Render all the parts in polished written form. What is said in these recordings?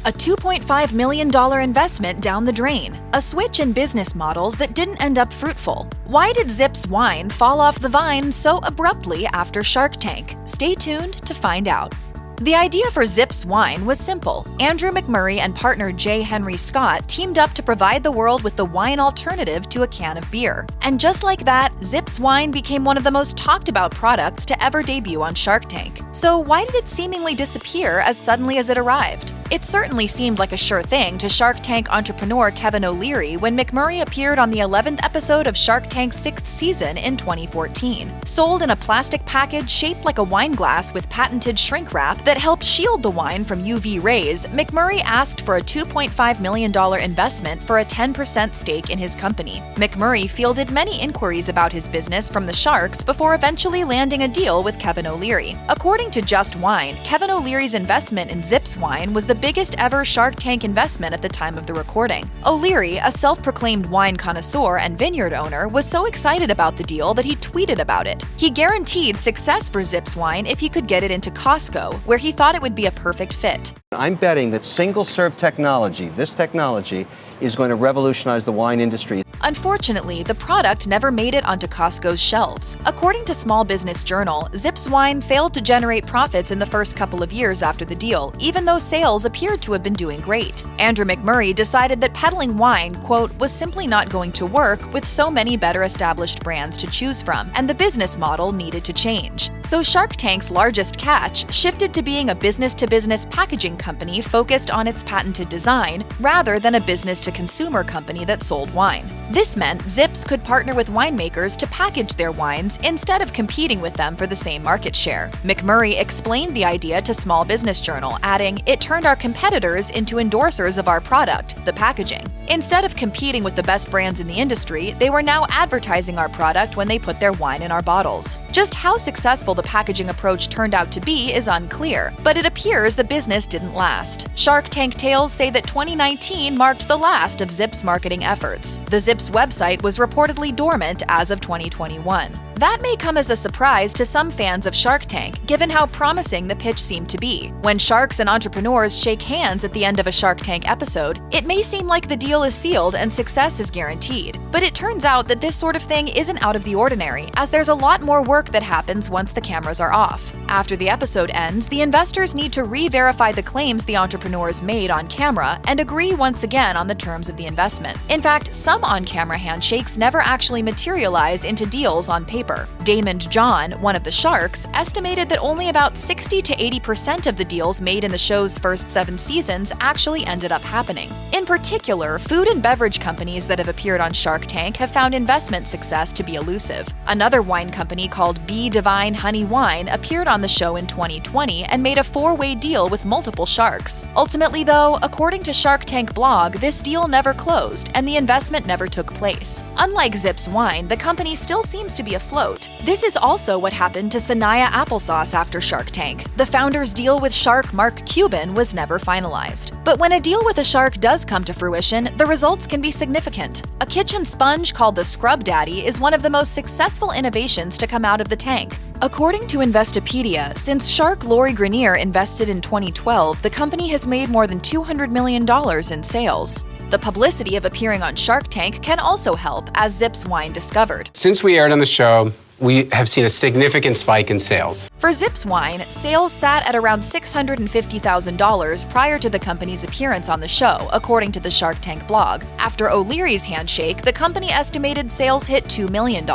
A $2.5 million investment down the drain, a switch in business models that didn't end up fruitful. Why did Zipz Wine fall off the vine so abruptly after Shark Tank? Stay tuned to find out. The idea for Zipz Wine was simple. Andrew McMurray and partner J. Henry Scott teamed up to provide the world with the wine alternative to a can of beer. And just like that, Zipz Wine became one of the most talked about products to ever debut on Shark Tank. So why did it seemingly disappear as suddenly as it arrived? It certainly seemed like a sure thing to Shark Tank entrepreneur Kevin OLeary when McMurray appeared on the 11th episode of Shark Tank's 6th season in 2014. Sold in a plastic package shaped like a wine glass with patented shrink wrap that helped shield the wine from UV rays, McMurray asked for a $2.5 million investment for a 10% stake in his company. McMurray fielded many inquiries about his business from the Sharks before eventually landing a deal with Kevin OLeary. According to Just Wine, Kevin OLeary's investment in Zipz Wine was the biggest ever Shark Tank investment at the time of the recording. OLeary, a self-proclaimed wine connoisseur and vineyard owner, was so excited about the deal that he tweeted about it. He guaranteed success for Zipz Wine if he could get it into Costco, where he thought it would be a perfect fit. I'm betting that single-serve technology, this technology, is going to revolutionize the wine industry. Unfortunately, the product never made it onto Costco's shelves. According to Small Business Journal, Zipz Wine failed to generate profits in the first couple of years after the deal, even though sales appeared to have been doing great. Andrew McMurray decided that peddling wine, quote, was simply not going to work with so many better established brands to choose from, and the business model needed to change. So Shark Tank's largest catch shifted to being a business-to-business packaging company focused on its patented design, rather than a business-to-consumer company that sold wine. This meant Zipz could partner with winemakers to package their wines instead of competing with them for the same market share. McMurray explained the idea to Small Business Journal, adding, "It turned our competitors into endorsers of our product, the packaging. Instead of competing with the best brands in the industry, they were now advertising our product when they put their wine in our bottles." Just how successful the packaging approach turned out to be is unclear, but it appears the business didn't last. Shark Tank tales say that 2019 marked the last of Zip's marketing efforts. The Zipz website was reportedly dormant as of 2021. That may come as a surprise to some fans of Shark Tank, given how promising the pitch seemed to be. When sharks and entrepreneurs shake hands at the end of a Shark Tank episode, it may seem like the deal is sealed and success is guaranteed. But it turns out that this sort of thing isn't out of the ordinary, as there's a lot more work that happens once the cameras are off. After the episode ends, the investors need to re-verify the claims the entrepreneurs made on camera and agree once again on the terms of the investment. In fact, some on-camera handshakes never actually materialize into deals on paper. Damon John, one of the Sharks, estimated that only about 60 to 80% of the deals made in the show's first 7 seasons actually ended up happening. In particular, food and beverage companies that have appeared on Shark Tank have found investment success to be elusive. Another wine company called B Divine Honey Wine appeared on the show in 2020 and made a 4-way deal with multiple sharks. Ultimately, though, according to Shark Tank blog, this deal never closed and the investment never took place. Unlike Zipz Wine, the company still seems to be afloat. This is also what happened to Sanaya Applesauce after Shark Tank. The founder's deal with shark Mark Cuban was never finalized. But when a deal with a shark does come to fruition, the results can be significant. A kitchen sponge called the Scrub Daddy is one of the most successful innovations to come out of the tank. According to Investopedia, since shark Lori Grenier invested in 2012, the company has made more than $200 million in sales. The publicity of appearing on Shark Tank can also help, as Zipz Wine discovered. Since we aired on the show, we have seen a significant spike in sales. For Zipz Wine, sales sat at around $650,000 prior to the company's appearance on the show, according to the Shark Tank blog. After OLeary's handshake, the company estimated sales hit $2 million.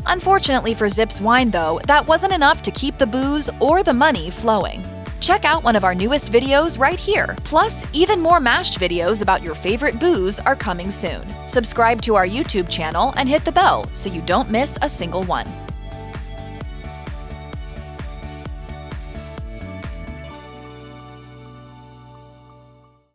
Unfortunately for Zipz Wine, though, that wasn't enough to keep the booze or the money flowing. Check out one of our newest videos right here. Plus, even more mashed videos about your favorite booze are coming soon. Subscribe to our YouTube channel and hit the bell so you don't miss a single one.